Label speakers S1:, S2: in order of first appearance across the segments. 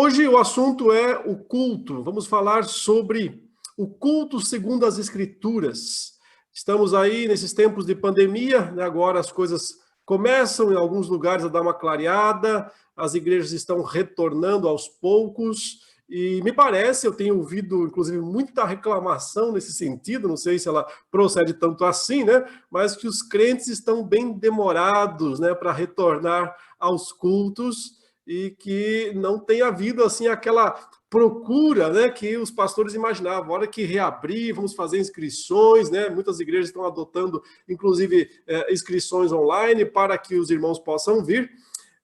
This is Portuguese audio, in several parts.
S1: Hoje o assunto é o culto. Vamos falar sobre o culto segundo as Escrituras. Estamos aí nesses tempos de pandemia, né? Agora as coisas começam em alguns lugares a dar uma clareada, as igrejas estão retornando aos poucos, e me parece, eu tenho ouvido inclusive muita reclamação nesse sentido, não sei se ela procede tanto assim, né? Mas que os crentes estão bem demorados, né, para retornar aos cultos, e que não tem havido assim aquela procura, né, que os pastores imaginavam. A hora que reabrir, vamos fazer inscrições, né? Muitas igrejas estão adotando, inclusive, inscrições online para que os irmãos possam vir,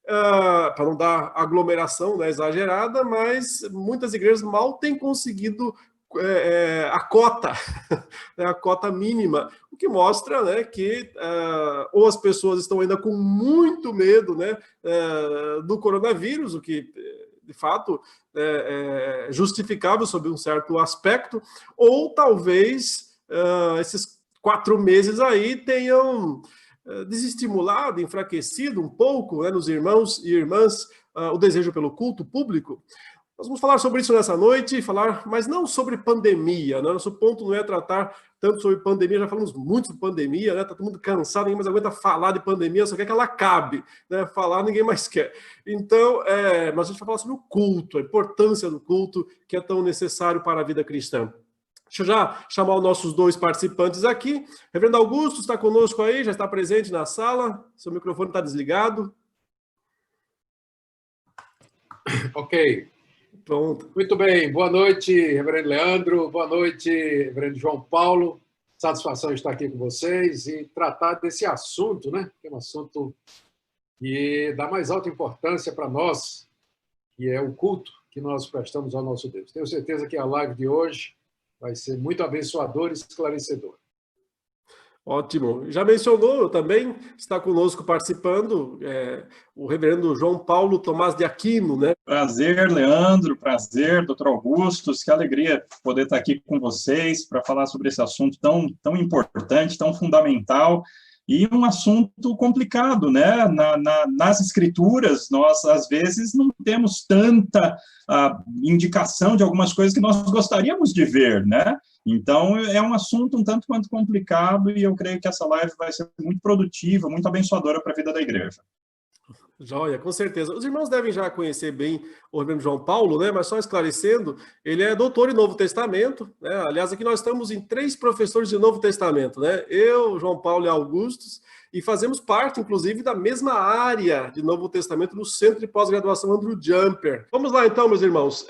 S1: para não dar aglomeração, né, exagerada, mas muitas igrejas mal têm conseguido a cota, né, a cota mínima, o que mostra, né, que ou as pessoas estão ainda com muito medo, né, do coronavírus, o que de fato é justificável sob um certo aspecto, ou talvez esses 4 meses aí tenham desestimulado, enfraquecido um pouco, né, nos irmãos e irmãs o desejo pelo culto público. Nós vamos falar sobre isso nessa noite, mas não sobre pandemia, né? Nosso ponto não é tratar tanto sobre pandemia, já falamos muito sobre pandemia, né? Tá todo mundo cansado, ninguém mais aguenta falar de pandemia, só quer que ela acabe, né? Falar ninguém mais quer. Então, mas a gente vai falar sobre o culto, a importância do culto, que é tão necessário para a vida cristã. Deixa eu já chamar os nossos 2 participantes aqui. Reverendo Augusto está conosco aí, já está presente na sala, seu microfone está desligado.
S2: Ok.
S1: Pronto.
S2: Muito bem, boa noite, reverendo Leandro, boa noite, reverendo João Paulo. Satisfação estar aqui com vocês e tratar desse assunto, né? Que é um assunto que dá mais alta importância para nós, que é o culto que nós prestamos ao nosso Deus. Tenho certeza que a live de hoje vai ser muito abençoadora e esclarecedora.
S1: Ótimo. Já mencionou também, está conosco participando, o reverendo João Paulo Tomás de Aquino, né?
S3: Prazer, Leandro, prazer, doutor Augustus, que alegria poder estar aqui com vocês para falar sobre esse assunto tão importante, tão fundamental, e um assunto complicado, né? Nas escrituras, nós, às vezes, não temos tanta indicação de algumas coisas que nós gostaríamos de ver, né? Então, é um assunto um tanto quanto complicado, e eu creio que essa live vai ser muito produtiva, muito abençoadora para a vida da igreja.
S1: Joia, com certeza. Os irmãos devem já conhecer bem o reverendo João Paulo, né? Mas só esclarecendo, ele é doutor em Novo Testamento, né? Aliás, aqui nós estamos em 3 professores de Novo Testamento, né? Eu, João Paulo e Augustus, e fazemos parte, inclusive, da mesma área de Novo Testamento no Centro de Pós-Graduação Andrew Jumper. Vamos lá, então, meus irmãos.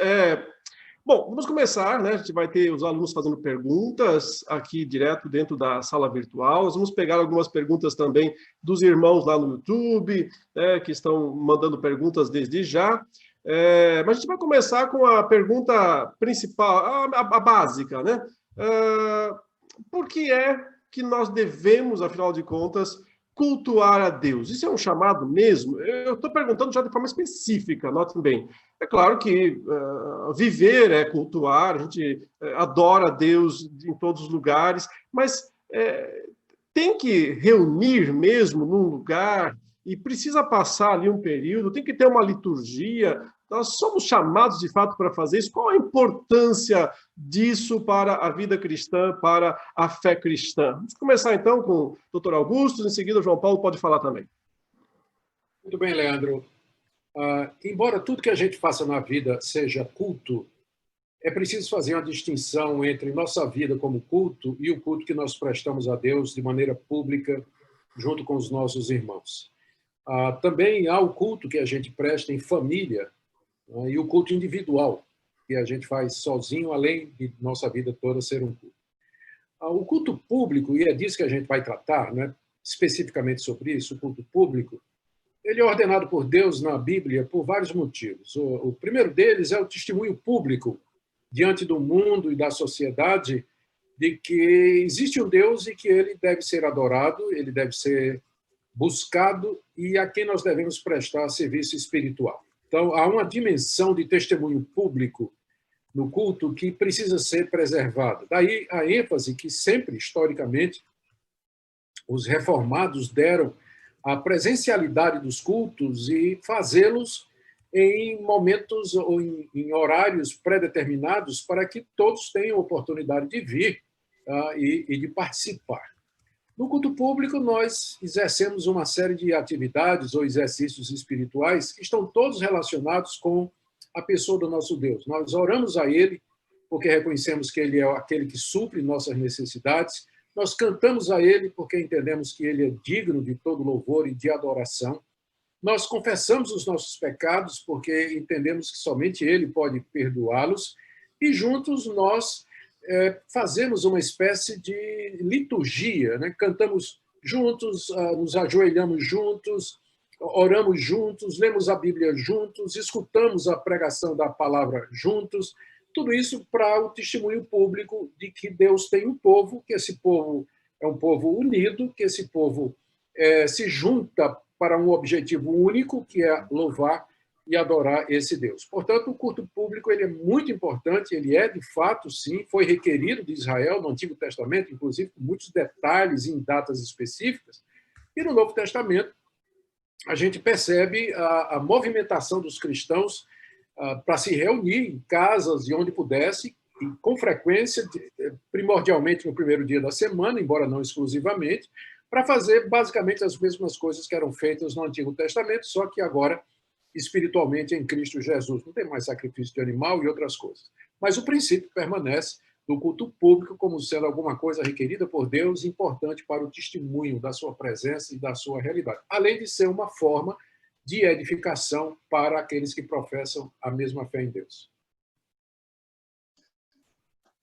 S1: Bom, vamos começar, né? A gente vai ter os alunos fazendo perguntas aqui direto dentro da sala virtual. Nós vamos pegar algumas perguntas também dos irmãos lá no YouTube, né, que estão mandando perguntas desde já. Mas a gente vai começar com a pergunta principal, a básica, né? Por que é que nós devemos, afinal de contas, cultuar a Deus? Isso é um chamado mesmo? Eu estou perguntando já de forma específica, notem bem. É claro que viver é cultuar, a gente adora Deus em todos os lugares, mas tem que reunir mesmo num lugar e precisa passar ali um período, tem que ter uma liturgia. Nós somos chamados, de fato, para fazer isso. Qual a importância disso para a vida cristã, para a fé cristã? Vamos começar, então, com o doutor Augusto, em seguida o João Paulo pode falar também.
S2: Muito bem, Leandro. Embora tudo que a gente faça na vida seja culto, é preciso fazer uma distinção entre nossa vida como culto e o culto que nós prestamos a Deus de maneira pública, junto com os nossos irmãos. Também há o culto que a gente presta em família, e o culto individual, que a gente faz sozinho, além de nossa vida toda ser um culto. O culto público, e é disso que a gente vai tratar, né, especificamente sobre isso, o culto público, ele é ordenado por Deus na Bíblia por vários motivos. O primeiro deles é o testemunho público diante do mundo e da sociedade de que existe um Deus e que ele deve ser adorado, ele deve ser buscado e a quem nós devemos prestar serviço espiritual. Então, há uma dimensão de testemunho público no culto que precisa ser preservada. Daí a ênfase que sempre, historicamente, os reformados deram à presencialidade dos cultos e fazê-los em momentos ou em horários pré-determinados para que todos tenham oportunidade de vir e de participar. No culto público, nós exercemos uma série de atividades ou exercícios espirituais que estão todos relacionados com a pessoa do nosso Deus. Nós oramos a Ele, porque reconhecemos que Ele é aquele que supre nossas necessidades. Nós cantamos a Ele, porque entendemos que Ele é digno de todo louvor e de adoração. Nós confessamos os nossos pecados, porque entendemos que somente Ele pode perdoá-los. E juntos nós fazemos uma espécie de liturgia, né? Cantamos juntos, nos ajoelhamos juntos, oramos juntos, lemos a Bíblia juntos, escutamos a pregação da palavra juntos, tudo isso para o testemunho público de que Deus tem um povo, que esse povo é um povo unido, que esse povo se junta para um objetivo único, que é louvar e adorar esse Deus. Portanto, o culto público ele é muito importante, ele é, de fato, sim, foi requerido de Israel no Antigo Testamento, inclusive com muitos detalhes em datas específicas, e no Novo Testamento a gente percebe a movimentação dos cristãos para se reunir em casas e onde pudesse, e com frequência, primordialmente no primeiro dia da semana, embora não exclusivamente, para fazer basicamente as mesmas coisas que eram feitas no Antigo Testamento, só que agora espiritualmente em Cristo Jesus. Não tem mais sacrifício de animal e outras coisas. Mas o princípio permanece do culto público como sendo alguma coisa requerida por Deus, importante para o testemunho da sua presença e da sua realidade, além de ser uma forma de edificação para aqueles que professam a mesma fé em Deus.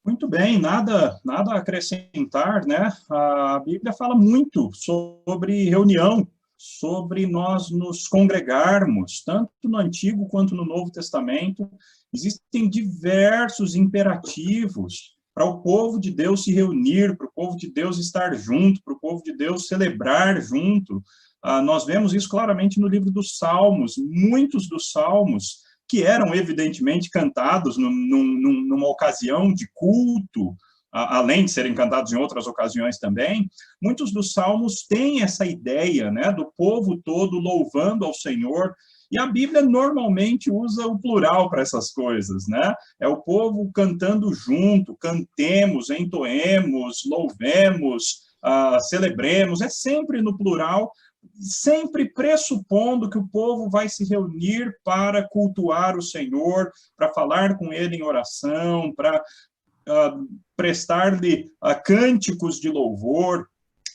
S3: Muito bem, nada a acrescentar, né? A Bíblia fala muito sobre reunião, sobre nós nos congregarmos, tanto no Antigo quanto no Novo Testamento. Existem diversos imperativos para o povo de Deus se reunir, para o povo de Deus estar junto, para o povo de Deus celebrar junto. Nós vemos isso claramente no livro dos Salmos. Muitos dos Salmos, que eram evidentemente cantados numa ocasião de culto, além de serem cantados em outras ocasiões também, muitos dos salmos têm essa ideia, né, do povo todo louvando ao Senhor, e a Bíblia normalmente usa o plural para essas coisas, né? É o povo cantando junto, cantemos, entoemos, louvemos, celebremos, é sempre no plural, sempre pressupondo que o povo vai se reunir para cultuar o Senhor, para falar com Ele em oração, para prestar-lhe cânticos de louvor,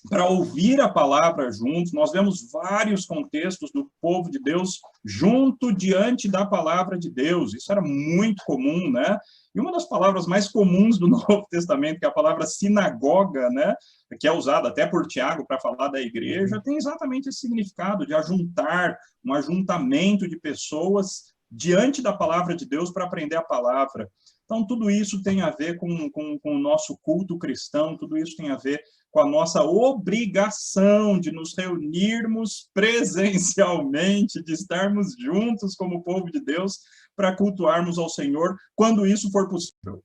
S3: para ouvir a palavra juntos. Nós vemos vários contextos do povo de Deus junto diante da palavra de Deus. Isso era muito comum, né? E uma das palavras mais comuns do Novo Testamento, que é a palavra sinagoga, né? Que é usada até por Tiago para falar da igreja, tem exatamente esse significado de ajuntar, um ajuntamento de pessoas diante da palavra de Deus para aprender a palavra. Então, tudo isso tem a ver com o nosso culto cristão, tudo isso tem a ver com a nossa obrigação de nos reunirmos presencialmente, de estarmos juntos como povo de Deus para cultuarmos ao Senhor, quando isso for possível.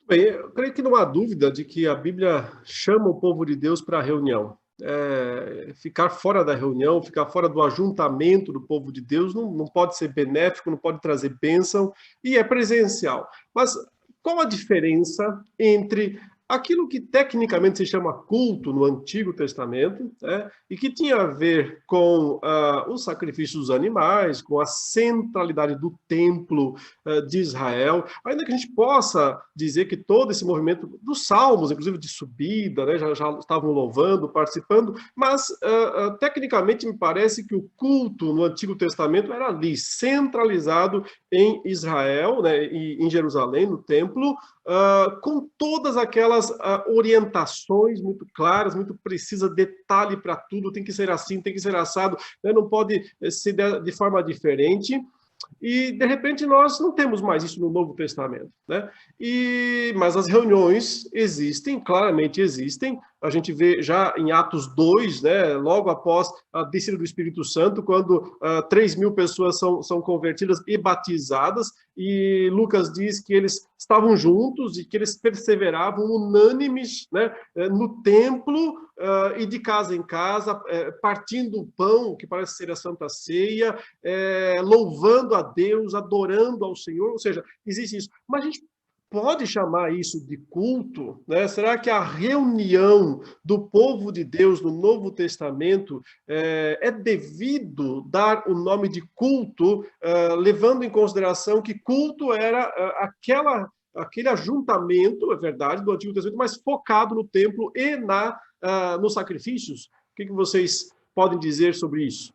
S1: Bem, eu creio que não há dúvida de que a Bíblia chama o povo de Deus para a reunião. Ficar fora da reunião, ficar fora do ajuntamento do povo de Deus não pode ser benéfico, não pode trazer bênção, e é presencial. Mas qual a diferença entre aquilo que tecnicamente se chama culto no Antigo Testamento, né, e que tinha a ver com os sacrifícios dos animais, com a centralidade do templo de Israel, ainda que a gente possa dizer que todo esse movimento dos salmos, inclusive de subida, né, já estavam louvando, participando, mas tecnicamente me parece que o culto no Antigo Testamento era ali, centralizado em Israel, né, e em Jerusalém, no templo, com todas aquelas orientações muito claras, muito precisas, detalhe para tudo, tem que ser assim, tem que ser assado, né? Não pode ser de forma diferente. E, de repente, nós não temos mais isso no Novo Testamento, né? Mas as reuniões existem, claramente existem, a gente vê já em Atos 2, né, logo após a descida do Espírito Santo, quando 3.000 pessoas são convertidas e batizadas, e Lucas diz que eles estavam juntos e que eles perseveravam unânimes, né, no templo e de casa em casa, partindo o pão, que parece ser a Santa Ceia, louvando a Deus, adorando ao Senhor, ou seja, existe isso. Mas a gente pode chamar isso de culto, né? Será que a reunião do povo de Deus no Novo Testamento é devido dar o nome de culto, levando em consideração que culto era aquele ajuntamento, é verdade, do Antigo Testamento, mas focado no templo e nos sacrifícios? O que vocês podem dizer sobre isso?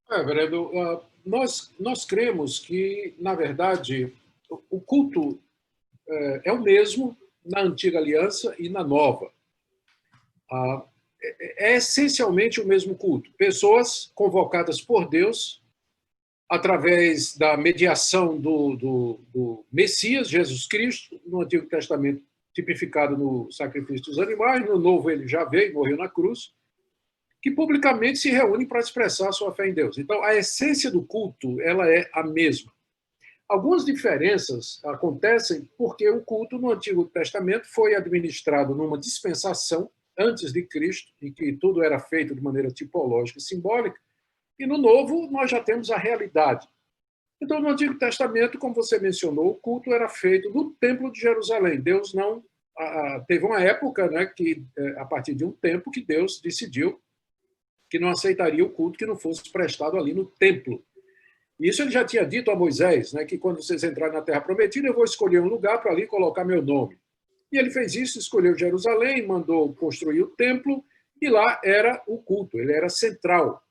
S2: Vereador, nós cremos que, na verdade, o culto é o mesmo na antiga aliança e na nova. É essencialmente o mesmo culto. Pessoas convocadas por Deus através da mediação do Messias, Jesus Cristo, no Antigo Testamento tipificado no sacrifício dos animais, no Novo ele já veio, morreu na cruz, que publicamente se reúnem para expressar a sua fé em Deus. Então, a essência do culto ela é a mesma. Algumas diferenças acontecem porque o culto no Antigo Testamento foi administrado numa dispensação antes de Cristo, em que tudo era feito de maneira tipológica e simbólica, e no Novo nós já temos a realidade. Então, no Antigo Testamento, como você mencionou, o culto era feito no Templo de Jerusalém. Deus não... Teve uma época, né, que, a partir de um tempo, que Deus decidiu que não aceitaria o culto que não fosse prestado ali no templo. Isso ele já tinha dito a Moisés, né, que quando vocês entrarem na Terra Prometida, eu vou escolher um lugar para ali colocar meu nome. E ele fez isso, escolheu Jerusalém, mandou construir o templo, e lá era o culto, ele era central.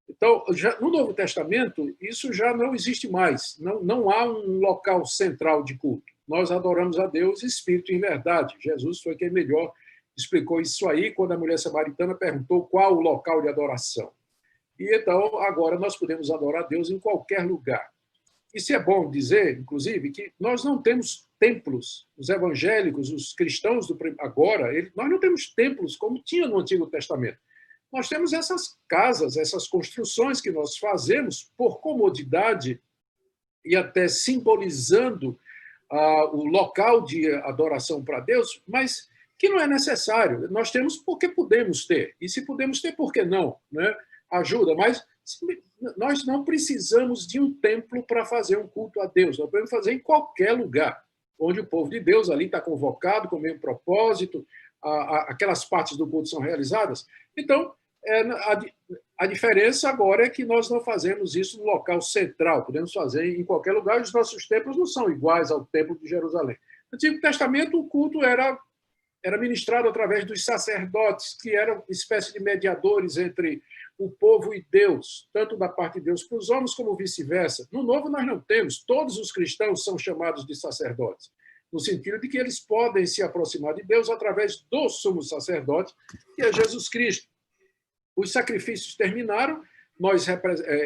S2: Então, já, no Novo Testamento, isso já não existe mais. Não há um local central de culto. Nós adoramos a Deus espírito e em verdade. Jesus foi quem melhor explicou isso aí, quando a mulher samaritana perguntou qual o local de adoração. E então, agora nós podemos adorar a Deus em qualquer lugar. Isso é bom dizer, inclusive, que nós não temos templos. Os evangélicos, os cristãos agora, nós não temos templos como tinha no Antigo Testamento. Nós temos essas casas, essas construções que nós fazemos por comodidade e até simbolizando o local de adoração para Deus, mas que não é necessário. Nós temos porque podemos ter. E se podemos ter, por que não? Né? Ajuda, mas nós não precisamos de um templo para fazer um culto a Deus. Nós podemos fazer em qualquer lugar, onde o povo de Deus ali está convocado com o mesmo propósito, aquelas partes do culto são realizadas. Então, a diferença agora é que nós não fazemos isso no local central, podemos fazer em qualquer lugar, e os nossos templos não são iguais ao templo de Jerusalém. No Antigo Testamento, o culto era ministrado através dos sacerdotes, que eram espécie de mediadores entre o povo e Deus, tanto da parte de Deus para os homens como vice-versa. No Novo nós não temos, todos os cristãos são chamados de sacerdotes, no sentido de que eles podem se aproximar de Deus através do sumo sacerdote, que é Jesus Cristo. Os sacrifícios terminaram,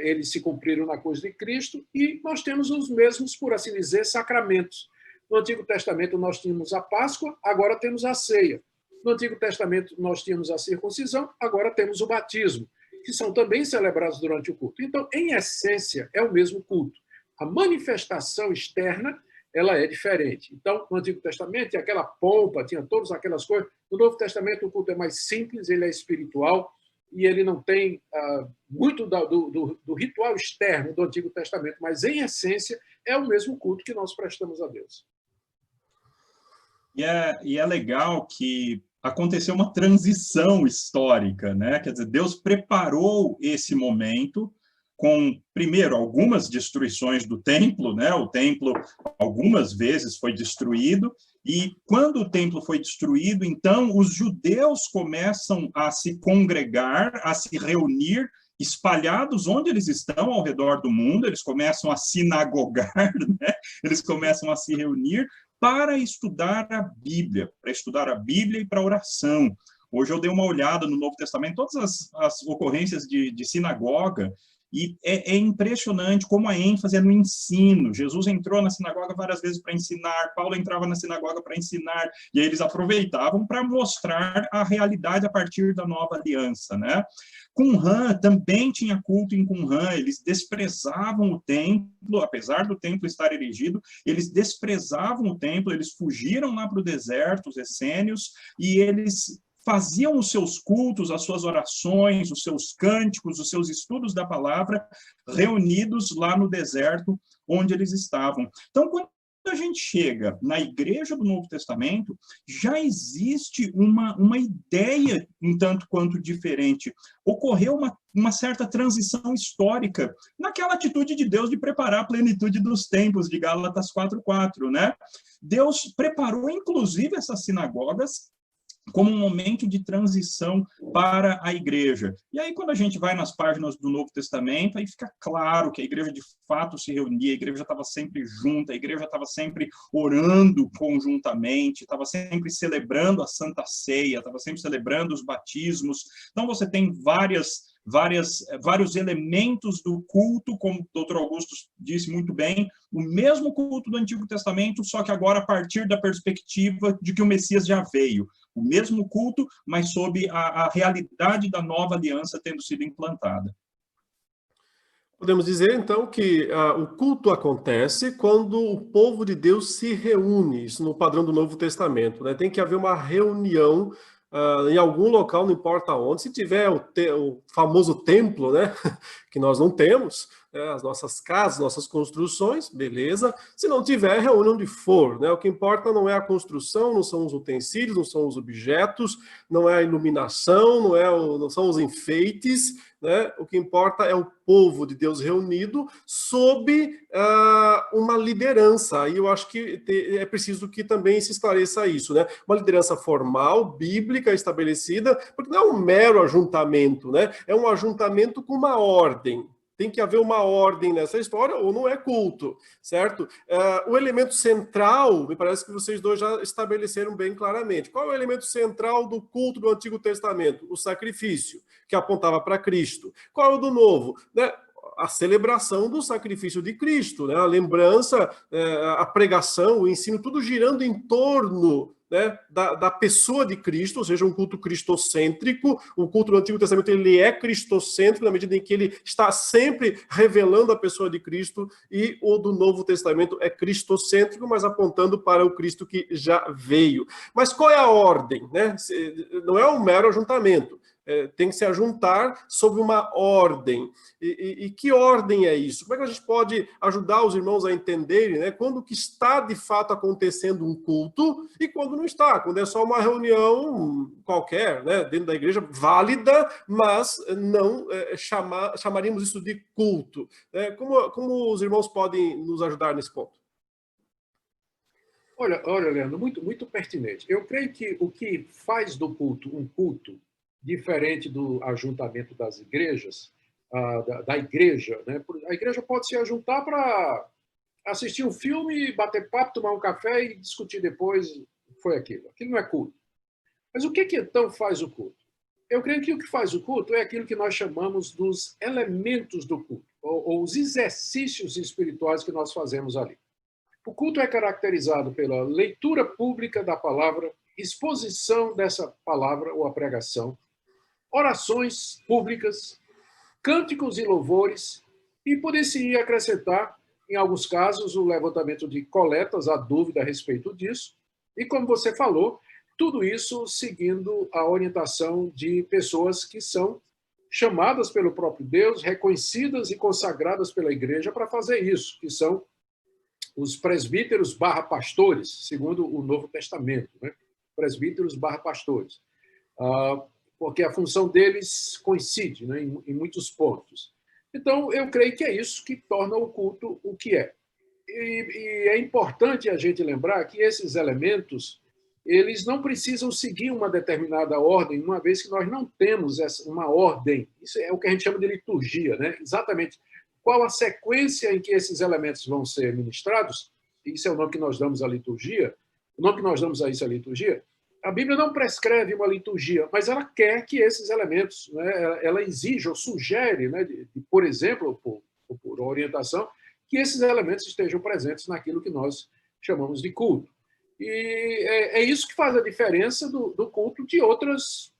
S2: eles se cumpriram na cruz de Cristo e nós temos os mesmos, por assim dizer, sacramentos. No Antigo Testamento nós tínhamos a Páscoa, agora temos a ceia. No Antigo Testamento nós tínhamos a circuncisão, agora temos o batismo, que são também celebrados durante o culto. Então, em essência, é o mesmo culto. A manifestação externa ela é diferente. Então, no Antigo Testamento tinha aquela pompa, tinha todas aquelas coisas. No Novo Testamento o culto é mais simples, ele é espiritual, e ele não tem muito do ritual externo do Antigo Testamento, mas, em essência, é o mesmo culto que nós prestamos a Deus.
S3: E é legal que aconteceu uma transição histórica, né? Quer dizer, Deus preparou esse momento com, primeiro, algumas destruições do templo, né? O templo, algumas vezes, foi destruído, e quando o templo foi destruído, então, os judeus começam a se congregar, a se reunir, espalhados onde eles estão ao redor do mundo, eles começam a sinagogar, né? Eles começam a se reunir para estudar a Bíblia e para oração. Hoje eu dei uma olhada no Novo Testamento, todas as ocorrências de sinagoga, E é impressionante como a ênfase é no ensino. Jesus entrou na sinagoga várias vezes para ensinar, Paulo entrava na sinagoga para ensinar, e aí eles aproveitavam para mostrar a realidade a partir da nova aliança, né? Qumran também tinha culto em Qumran, eles desprezavam o templo, apesar do templo estar erigido, eles desprezavam o templo, eles fugiram lá para o deserto, os essênios, e eles faziam os seus cultos, as suas orações, os seus cânticos, os seus estudos da palavra, reunidos lá no deserto onde eles estavam. Então, quando a gente chega na igreja do Novo Testamento, já existe uma ideia um tanto quanto diferente. Ocorreu uma certa transição histórica naquela atitude de Deus de preparar a plenitude dos tempos, de Gálatas 4:4, né? Deus preparou, inclusive, essas sinagogas como um momento de transição para a igreja. E aí, quando a gente vai nas páginas do Novo Testamento, aí fica claro que a igreja de fato se reunia, a igreja estava sempre junta, a igreja estava sempre orando conjuntamente, estava sempre celebrando a Santa Ceia, estava sempre celebrando os batismos. Então, você tem vários elementos do culto, como o Dr. Augusto disse muito bem, o mesmo culto do Antigo Testamento, só que agora a partir da perspectiva de que o Messias já veio. O mesmo culto, mas sob a realidade da nova aliança tendo sido implantada.
S1: Podemos dizer, então, que o culto acontece quando o povo de Deus se reúne, isso no padrão do Novo Testamento, né? Tem que haver uma reunião em algum local, não importa onde. Se tiver o famoso templo, né? Que nós não temos, né? As nossas casas, nossas construções, beleza. Se não tiver, reúne onde for, né? O que importa não é a construção, não são os utensílios, não são os objetos, não é a iluminação, não são os enfeites, né? O que importa é o povo de Deus reunido sob uma liderança. E eu acho que é preciso que também se esclareça isso, né? Uma liderança formal, bíblica, estabelecida, porque não é um mero ajuntamento, né? É um ajuntamento com uma ordem. Tem que haver uma ordem nessa história, ou não é culto, certo? O elemento central, me parece que vocês dois já estabeleceram bem claramente. Qual é o elemento central do culto do Antigo Testamento? O sacrifício, que apontava para Cristo. Qual é o do Novo? Né? A celebração do sacrifício de Cristo, né? A lembrança, a pregação, o ensino, tudo girando em torno, né, da pessoa de Cristo, ou seja, um culto cristocêntrico. O culto do Antigo Testamento ele é cristocêntrico na medida em que ele está sempre revelando a pessoa de Cristo, e o do Novo Testamento é cristocêntrico, mas apontando para o Cristo que já veio. Mas qual é a ordem, né? Não é um mero ajuntamento. Tem que se ajuntar sob uma ordem. E que ordem é isso? Como é que a gente pode ajudar os irmãos a entenderem, né, quando que está de fato acontecendo um culto e quando não está, quando é só uma reunião qualquer, né, dentro da igreja, válida, mas não chamaríamos isso de culto. Como os irmãos podem nos ajudar nesse ponto?
S2: Olha, Leandro, muito, muito pertinente. Eu creio que o que faz do culto um culto diferente do ajuntamento das igrejas, da igreja, né? A igreja pode se ajuntar para assistir um filme, bater papo, tomar um café e discutir depois foi aquilo. Aquilo não é culto. Mas o que então faz o culto? Eu creio que o que faz o culto é aquilo que nós chamamos dos elementos do culto, ou os exercícios espirituais que nós fazemos ali. O culto é caracterizado pela leitura pública da palavra, exposição dessa palavra ou a pregação, orações públicas, cânticos e louvores, e poder-se acrescentar, em alguns casos, o levantamento de coletas, há dúvida a respeito disso, e como você falou, tudo isso seguindo a orientação de pessoas que são chamadas pelo próprio Deus, reconhecidas e consagradas pela igreja para fazer isso, que são os presbíteros / pastores, segundo o Novo Testamento, né? Presbíteros / pastores. Porque a função deles coincide, né, em muitos pontos. Então, eu creio que é isso que torna o culto o que é. E é importante a gente lembrar que esses elementos, eles não precisam seguir uma determinada ordem, uma vez que nós não temos uma ordem. Isso é o que a gente chama de liturgia, né? Exatamente qual a sequência em que esses elementos vão ser ministrados, isso é o nome que nós damos à liturgia, o nome que nós damos a isso à liturgia, A Bíblia não prescreve uma liturgia, mas ela quer que esses elementos, né, ela exige ou sugere, né, por exemplo, por orientação, que esses elementos estejam presentes naquilo que nós chamamos de culto. E é isso que faz a diferença do culto de outras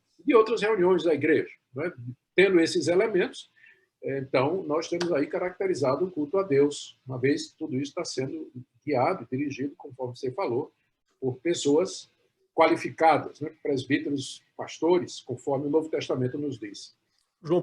S2: reuniões da igreja. Né? Tendo esses elementos, então nós temos aí caracterizado o culto a Deus, uma vez que tudo isso está sendo guiado e dirigido, conforme você falou, por pessoas qualificadas, né? Presbíteros, pastores, conforme o Novo Testamento nos diz.